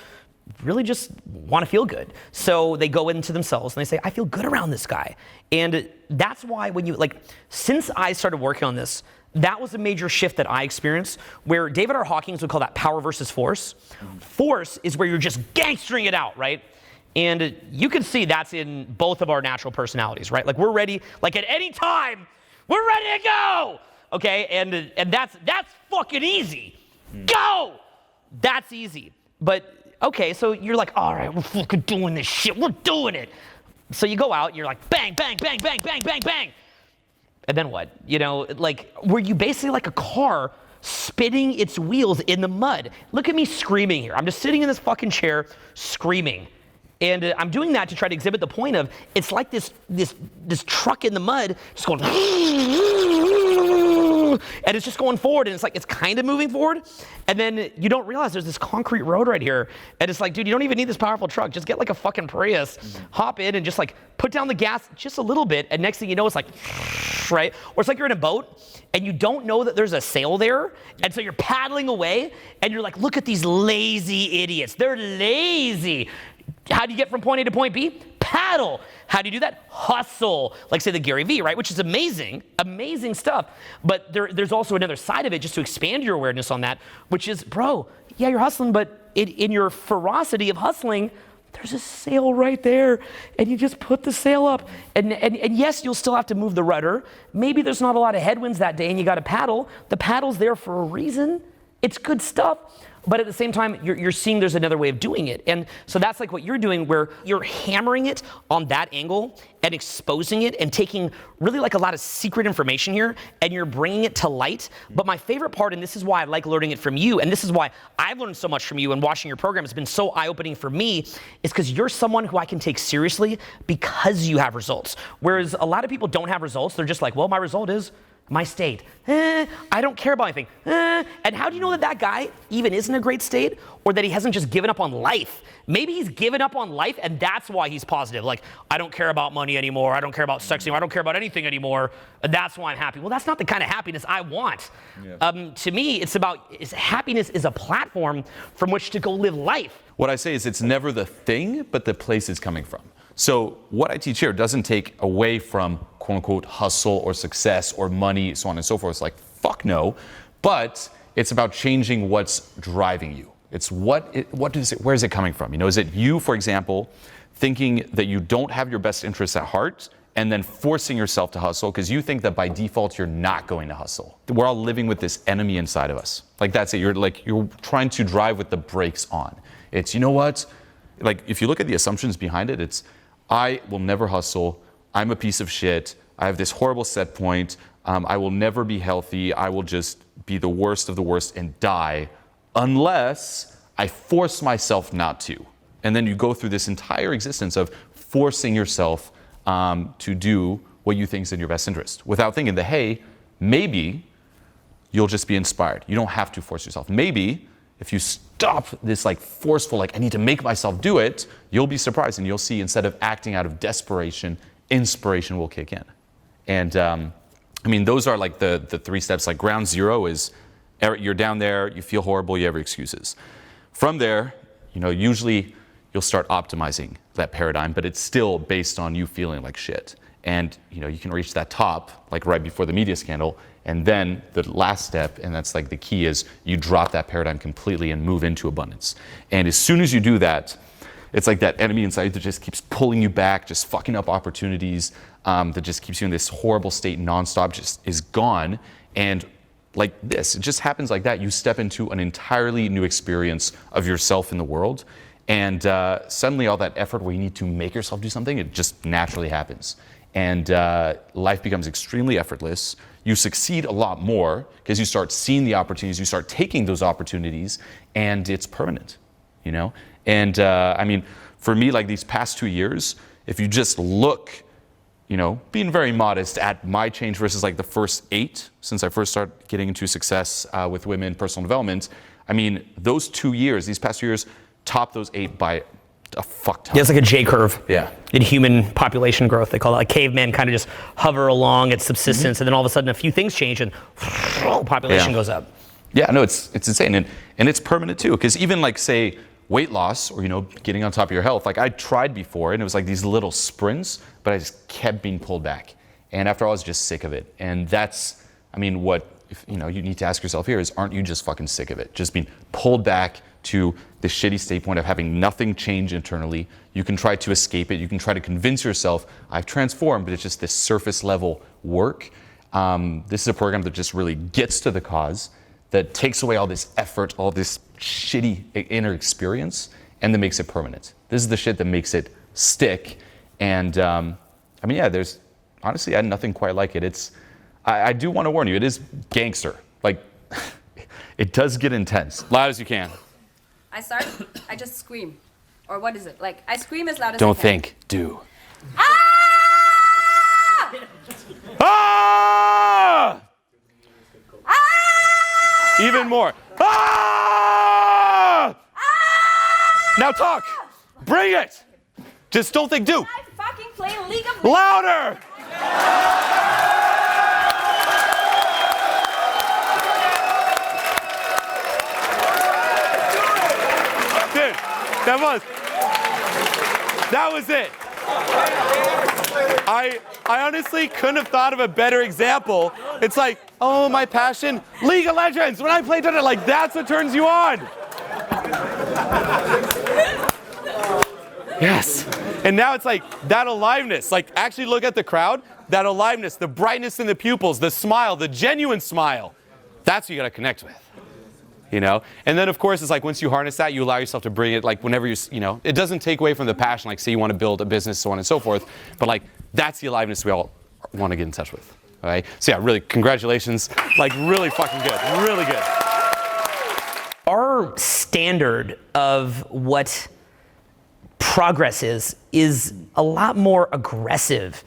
really just want to feel good. So they go into themselves and they say, I feel good around this guy. And that's why when you, like, since I started working on this, that was a major shift that I experienced, where David R. Hawkins would call that power versus force. Force is where you're just gangstering it out, right? And you can see that's in both of our natural personalities, right? Like we're ready, like at any time, we're ready to go, okay? And that's fucking easy. Go! That's easy. But, okay, so you're like, all right, we're fucking doing this shit, we're doing it. So you go out and you're like, bang, bang, bang, bang, bang, bang, bang. And then what? You know, like, were you basically like a car spinning its wheels in the mud? Look at me screaming here. I'm just sitting in this fucking chair screaming. And I'm doing that to try to exhibit the point of, it's like this truck in the mud just going, and it's just going forward, and it's like, it's kind of moving forward. And then you don't realize there's this concrete road right here. And it's like, dude, you don't even need this powerful truck. Just get like a fucking Prius, hop in and just like put down the gas just a little bit. And next thing you know, it's like, right? Or it's like you're in a boat and you don't know that there's a sail there. And so you're paddling away and you're like, look at these lazy idiots. They're lazy. How do you get from point A to point B? Paddle. How do you do that? Hustle. Like say the Gary Vee, right? Which is amazing, amazing stuff. But there's also another side of it, just to expand your awareness on that, which is, bro, yeah, you're hustling, but in your ferocity of hustling, there's a sail right there, and you just put the sail up. And yes, you'll still have to move the rudder. Maybe there's not a lot of headwinds that day and you got to paddle. The paddle's there for a reason. It's good stuff. But at the same time, you're seeing there's another way of doing it. And so that's like what you're doing, where you're hammering it on that angle and exposing it and taking really like a lot of secret information here and you're bringing it to light. But my favorite part, and this is why I like learning it from you, and this is why I've learned so much from you and watching your program has been so eye-opening for me, is because you're someone who I can take seriously because you have results. Whereas a lot of people don't have results. They're just like, well, my result is my state. I don't care about anything. And how do you know that that guy even is in a great state, or that he hasn't just given up on life? Maybe he's given up on life and that's why he's positive. Like, I don't care about money anymore. I don't care about sex anymore. I don't care about anything anymore. And that's why I'm happy. Well, that's not the kind of happiness I want. Yeah. To me, it's about happiness is a platform from which to go live life. What I say is it's never the thing, but the place it's coming from. So what I teach here doesn't take away from quote unquote hustle or success or money, so on and so forth. It's like, fuck no. But it's about changing what's driving you. It's where is it coming from? You know, is it you, for example, thinking that you don't have your best interests at heart and then forcing yourself to hustle because you think that by default you're not going to hustle? We're all living with this enemy inside of us. Like that's it. You're trying to drive with the brakes on. It's, you know what? Like if you look at the assumptions behind it, it's, I will never hustle. I'm a piece of shit. I have this horrible set point. I will never be healthy. I will just be the worst of the worst and die unless I force myself not to. And then you go through this entire existence of forcing yourself to do what you think is in your best interest without thinking that, hey, maybe you'll just be inspired. You don't have to force yourself. Maybe if you stop this like forceful, like I need to make myself do it, you'll be surprised and you'll see instead of acting out of desperation, inspiration will kick in. And I mean, those are like the 3 steps. Like ground zero is you're down there, you feel horrible, you have excuses. From there, you know, usually you'll start optimizing that paradigm, but it's still based on you feeling like shit. And you know, you can reach that top like right before the media scandal, and then the last step, and that's like the key, is you drop that paradigm completely and move into abundance. And as soon as you do that, it's like that enemy inside that just keeps pulling you back, just fucking up opportunities, that just keeps you in this horrible state nonstop, just is gone. And like this, it just happens like that. You step into an entirely new experience of yourself in the world. And suddenly all that effort where you need to make yourself do something, it just naturally happens. And life becomes extremely effortless. You succeed a lot more because you start seeing the opportunities, you start taking those opportunities, and it's permanent, you know? And I mean, for me, like these past 2 years, if you just look, you know, being very modest at my change versus like the first 8 since I first started getting into success with women, personal development, I mean, those 2 years, these past 2 years, top those 8 by a fuck ton. Yeah, it's like a J curve. Yeah. In human population growth, they call it. Like cavemen kind of just hover along at subsistence, and then all of a sudden a few things change and population goes up. Yeah, no, it's insane, and it's permanent too. Because even like say weight loss or, you know, getting on top of your health, like I tried before, and it was like these little sprints, but I just kept being pulled back, and after all, I was just sick of it. And that's, I mean, what you know, you need to ask yourself here is, aren't you just fucking sick of it? Just being pulled back to the shitty state point of having nothing change internally. You can try to escape it. You can try to convince yourself, I've transformed, but it's just this surface level work. This is a program that just really gets to the cause, that takes away all this effort, all this shitty inner experience, and then makes it permanent. This is the shit that makes it stick. And I mean, yeah, there's honestly, I had nothing quite like it. I do want to warn you, it is gangster. Like, it does get intense. Loud as you can. I just scream. Or what is it? Like, I scream as loud as I Don't can. think, do. Ah! Ah! Ah! Even more. Ah! Ah! Now talk. Bring it. Just don't think, do. I fucking play League of Legends. Louder. Dude, that was it. I honestly couldn't have thought of a better example. It's like, oh, my passion, League of Legends. When I play Dota, like that's what turns you on. Yes. And now it's like that aliveness. Like actually look at the crowd. That aliveness, the brightness in the pupils, the smile, the genuine smile. That's what you gotta connect with. You know? And then of course it's like once you harness that, you allow yourself to bring it like whenever you know, it doesn't take away from the passion, like say you want to build a business, so on and so forth. But like that's the aliveness we all want to get in touch with. All right? So yeah, really congratulations. Like really fucking good. Really good. Our standard of what progress is a lot more aggressive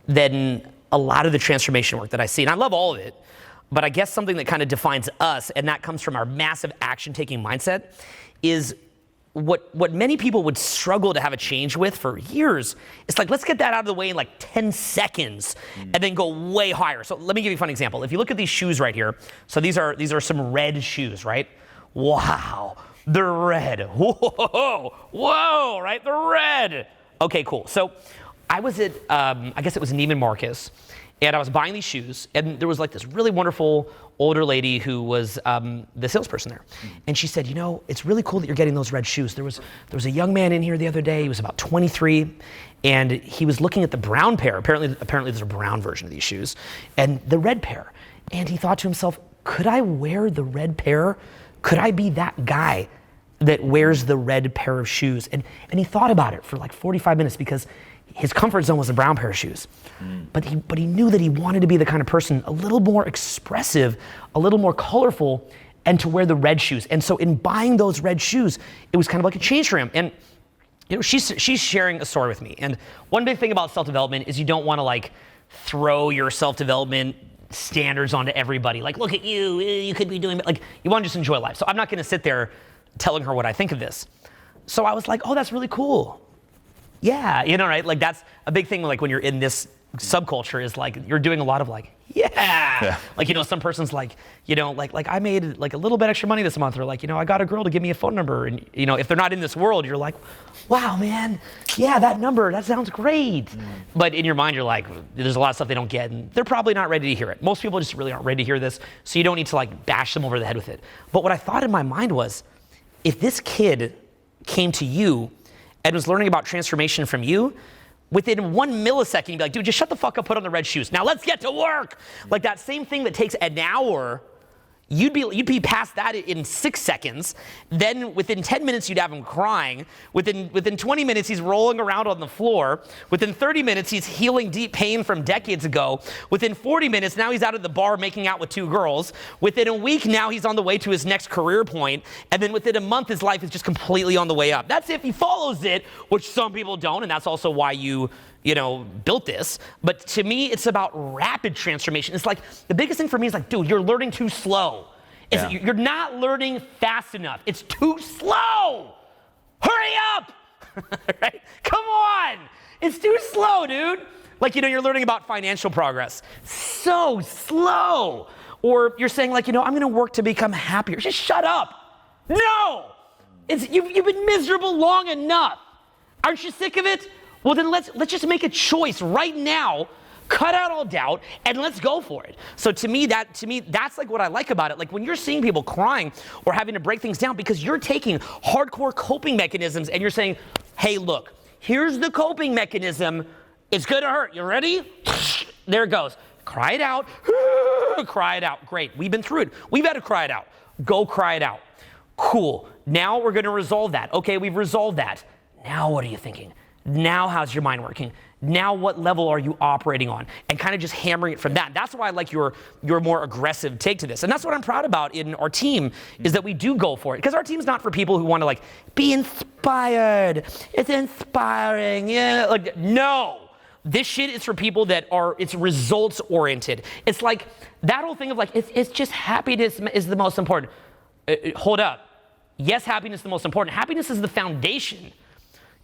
than a lot of the transformation work that I see. And I love all of it, but I guess something that kind of defines us, and that comes from our massive action-taking mindset, is what many people would struggle to have a change with for years. It's like, let's get that out of the way in like 10 seconds and then go way higher. So let me give you a fun example. If you look at these shoes right here, so these are some red shoes, right? Wow. They're red. Whoa, whoa, right? They're red. Okay, cool. So I was at, I guess it was Neiman Marcus, and I was buying these shoes, and there was like this really wonderful older lady who was the salesperson there. And she said, you know, it's really cool that you're getting those red shoes. There was a young man in here the other day, he was about 23, and he was looking at the brown pair. Apparently there's a brown version of these shoes, and the red pair. And he thought to himself, could I wear the red pair? Could I be that guy that wears the red pair of shoes? And he thought about it for like 45 minutes because his comfort zone was a brown pair of shoes. But he knew that he wanted to be the kind of person a little more expressive, a little more colorful, and to wear the red shoes. And so in buying those red shoes, it was kind of like a change for him. And she's sharing a story with me. And one big thing about self-development is you don't want to like throw your self-development standards onto everybody. Like, look at you, you could be doing, like, you want to just enjoy life. So I'm not going to sit there telling her what I think of this. So I was like, oh, that's really cool. Yeah, right? Like that's a big thing, like when you're in this subculture is like, you're doing a lot of like, yeah. Like, some person's like, like I made like a little bit extra money this month, or like, I got a girl to give me a phone number. And, if they're not in this world, you're like, wow, man, yeah, that number, that sounds great. But in your mind, you're like, there's a lot of stuff they don't get, and they're probably not ready to hear it. Most people just really aren't ready to hear this, so you don't need to like bash them over the head with it. But what I thought in my mind was, if this kid came to you and was learning about transformation from you, within 1 millisecond, you'd be like, dude, just shut the fuck up, put on the red shoes. Now let's get to work. Like that same thing that takes an hour, you'd be past that in 6 seconds. Then within 10 minutes, you'd have him crying. Within 20 minutes, he's rolling around on the floor. Within 30 minutes, he's healing deep pain from decades ago. Within 40 minutes, now he's out at the bar making out with 2 girls. Within a week, now he's on the way to his next career point. And then within a month, his life is just completely on the way up. That's if he follows it, which some people don't, and that's also why you built this. But to me, it's about rapid transformation. It's like, the biggest thing for me is like, dude, you're learning too slow. You're not learning fast enough. It's too slow. Hurry up. Right? Come on. It's too slow, dude. Like, you're learning about financial progress. So slow. Or you're saying like, I'm going to work to become happier. Just shut up. No. You've been miserable long enough. Aren't you sick of it? Well, then let's just make a choice right now, cut out all doubt, and let's go for it. So to me, that's like what I like about it. Like when you're seeing people crying or having to break things down because you're taking hardcore coping mechanisms and you're saying, hey, look, here's the coping mechanism. It's gonna hurt. You ready? There it goes. Cry it out. Cry it out. Great. We've been through it. We've had to cry it out. Go cry it out. Cool. Now we're gonna resolve that. Okay, we've resolved that. Now what are you thinking? Now how's your mind working? Now what level are you operating on? And kind of just hammering it from that. That's why I like your more aggressive take to this. And that's what I'm proud about in our team, is that we do go for it. Because our team's not for people who want to like be inspired. It's inspiring. Yeah. Like, no. This shit is for people that it's results oriented. It's like that whole thing of like, it's just happiness is the most important. Hold up. Yes, happiness is the most important. Happiness is the foundation.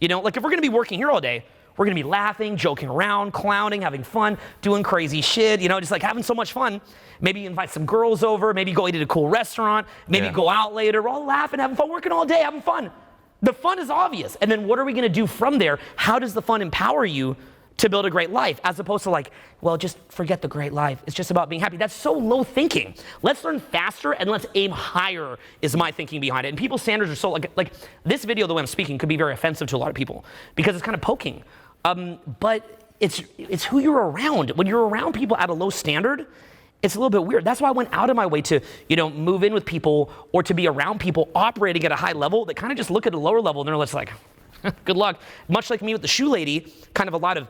Like if we're going to be working here all day, we're going to be laughing, joking around, clowning, having fun, doing crazy shit, just like having so much fun. Maybe invite some girls over, maybe go eat at a cool restaurant, maybe go out later. We're all laughing, having fun, working all day, having fun. The fun is obvious. And then what are we going to do from there? How does the fun empower you to build a great life, as opposed to like, well, just forget the great life. It's just about being happy. That's so low thinking. Let's learn faster and let's aim higher is my thinking behind it. And people's standards are so like this video, the way I'm speaking, could be very offensive to a lot of people because it's kind of poking. But it's who you're around. When you're around people at a low standard, it's a little bit weird. That's why I went out of my way to, move in with people or to be around people operating at a high level that kind of just look at a lower level and they're just like, good luck. Much like me with the shoe lady, kind of a lot of,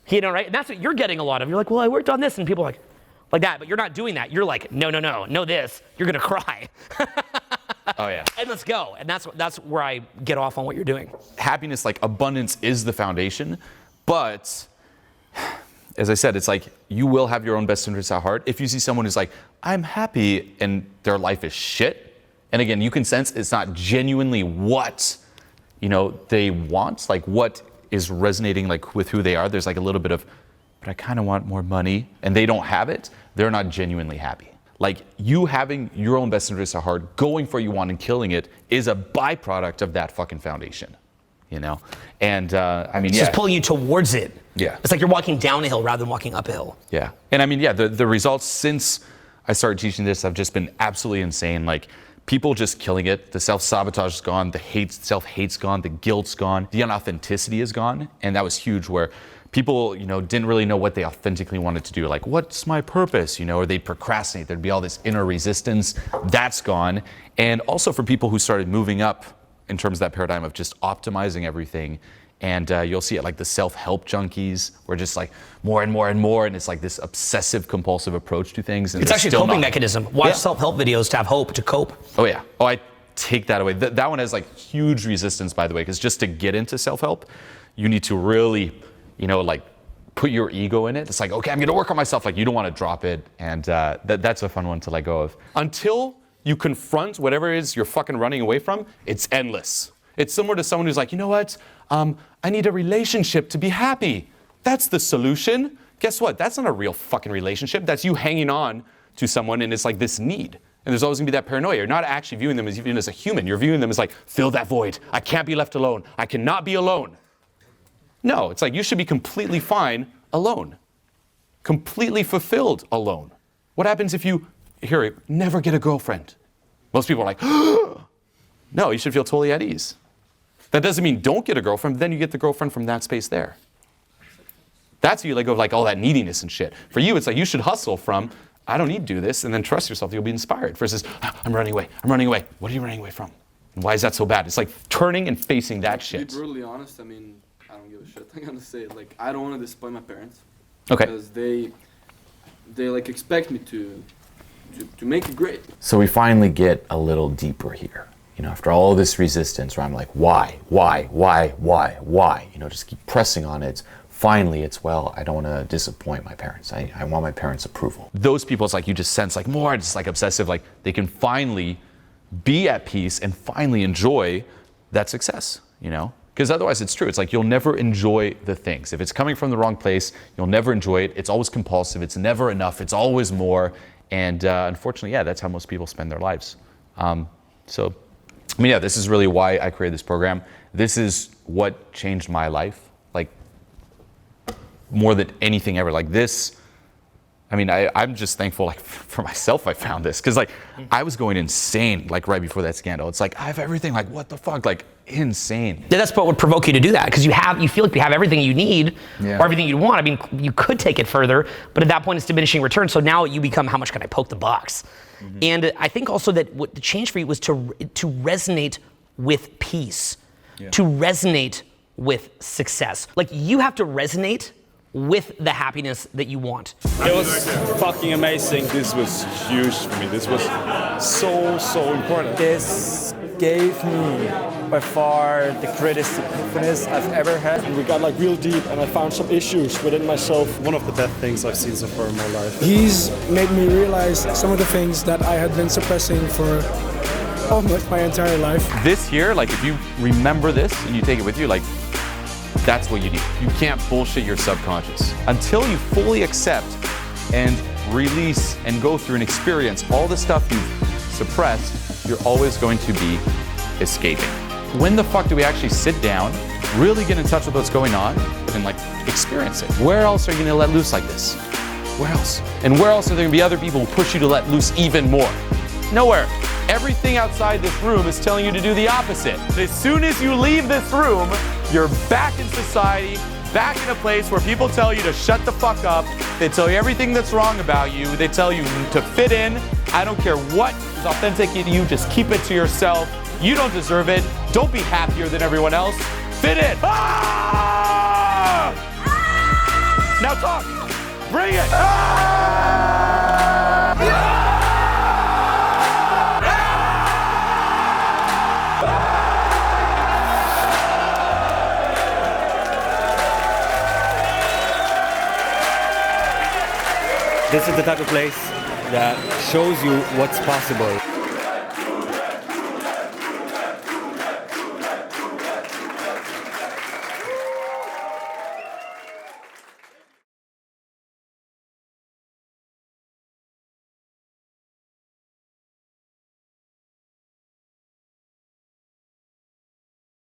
right? And that's what you're getting a lot of. You're like, well, I worked on this. And people are like that, but you're not doing that. You're like, no, this. You're going to cry. Oh, yeah. And let's go. And that's where I get off on what you're doing. Happiness, like abundance, is the foundation. But as I said, it's like you will have your own best interests at heart. If you see someone who's like, I'm happy, and their life is shit. And again, you can sense it's not genuinely what, they want, like what is resonating like with who they are. There's like a little bit of, but I kind of want more money, and they don't have it. They're not genuinely happy. Like you having your own best interests at heart, going for what you want and killing it is a byproduct of that fucking foundation, And I mean, it's just pulling you towards it. Yeah. It's like you're walking down a hill rather than walking up a hill. Yeah. And I mean, the results since I started teaching this have just been absolutely insane. Like people just killing it. The self-sabotage is gone. The self-hate's gone. The guilt's gone. The unauthenticity is gone. And that was huge, where people, didn't really know what they authentically wanted to do. Like, what's my purpose? Or they'd procrastinate. There'd be all this inner resistance. That's gone. And also for people who started moving up in terms of that paradigm of just optimizing everything. And you'll see it like the self-help junkies, where just like more and more and more, and it's like this obsessive compulsive approach to things. And it's actually a coping mechanism. Watch self-help videos to have hope, to cope. Oh yeah. Oh, take that away. That one has like huge resistance, by the way, because just to get into self-help, you need to really, like put your ego in it. It's like, okay, I'm going to work on myself. Like you don't want to drop it. And that's a fun one to let go of. Until you confront whatever it is you're fucking running away from, it's endless. It's similar to someone who's like, you know what? I need a relationship to be happy. That's the solution. Guess what? That's not a real fucking relationship. That's you hanging on to someone and it's like this need. And there's always gonna be that paranoia. You're not actually viewing them as even as a human. You're viewing them as like, fill that void. I can't be left alone. I cannot be alone. No, it's like you should be completely fine alone. Completely fulfilled alone. What happens if you, never get a girlfriend? Most people are like, no, you should feel totally at ease. That doesn't mean don't get a girlfriend, then you get the girlfriend from that space there. That's how you let go of like all that neediness and shit. For you, it's like you should hustle from, I don't need to do this, and then trust yourself, you'll be inspired. Versus, I'm running away. What are you running away from? And why is that so bad? It's like turning and facing that shit. To be brutally honest, I mean, I don't give a shit. I'm gonna say it. Like, I don't want to disappoint my parents. Okay. Because they like expect me to make it great. So we finally get a little deeper here. After all this resistance where I'm like, why? Just keep pressing on it. Finally, it's, well, I don't want to disappoint my parents. I want my parents' approval. Those people, it's like you just sense like more, it's like obsessive, like they can finally be at peace and finally enjoy that success, Because otherwise it's true. It's like you'll never enjoy the things. If it's coming from the wrong place, you'll never enjoy it. It's always compulsive. It's never enough. It's always more. And unfortunately, that's how most people spend their lives. This is really why I created this program. This is what changed my life. Like, more than anything ever. Like this, I'm just thankful like for myself I found this. Because like I was going insane like right before that scandal. It's like I have everything, like what the fuck, like insane. Yeah, that's what would provoke you to do that, because you feel like you have everything you need or everything you want. You could take it further, but at that point it's diminishing returns. So now you become, how much can I poke the box? Mm-hmm. And I think also that what the change for you was to resonate with peace, to resonate with success. Like you have to resonate with the happiness that you want. It was fucking amazing. This was huge for me. This was so important. This gave me by far the greatest happiness I've ever had. And we got like real deep and I found some issues within myself. One of the best things I've seen so far in my life. He's made me realize some of the things that I had been suppressing for almost my entire life. This here, like if you remember this and you take it with you, like that's what you need. You can't bullshit your subconscious. Until you fully accept and release and go through and experience all the stuff you've suppressed, you're always going to be escaping. When the fuck do we actually sit down, really get in touch with what's going on, and like experience it? Where else are you gonna let loose like this? Where else? And where else are there gonna be other people who push you to let loose even more? Nowhere. Everything outside this room is telling you to do the opposite. As soon as you leave this room, you're back in society, back in a place where people tell you to shut the fuck up. They tell you everything that's wrong about you. They tell you to fit in. I don't care what is authentic to you, just keep it to yourself. You don't deserve it. Don't be happier than everyone else. Fit in. Ah! Ah! Now talk. Bring it. Ah! Yeah! This is the type of place that shows you what's possible.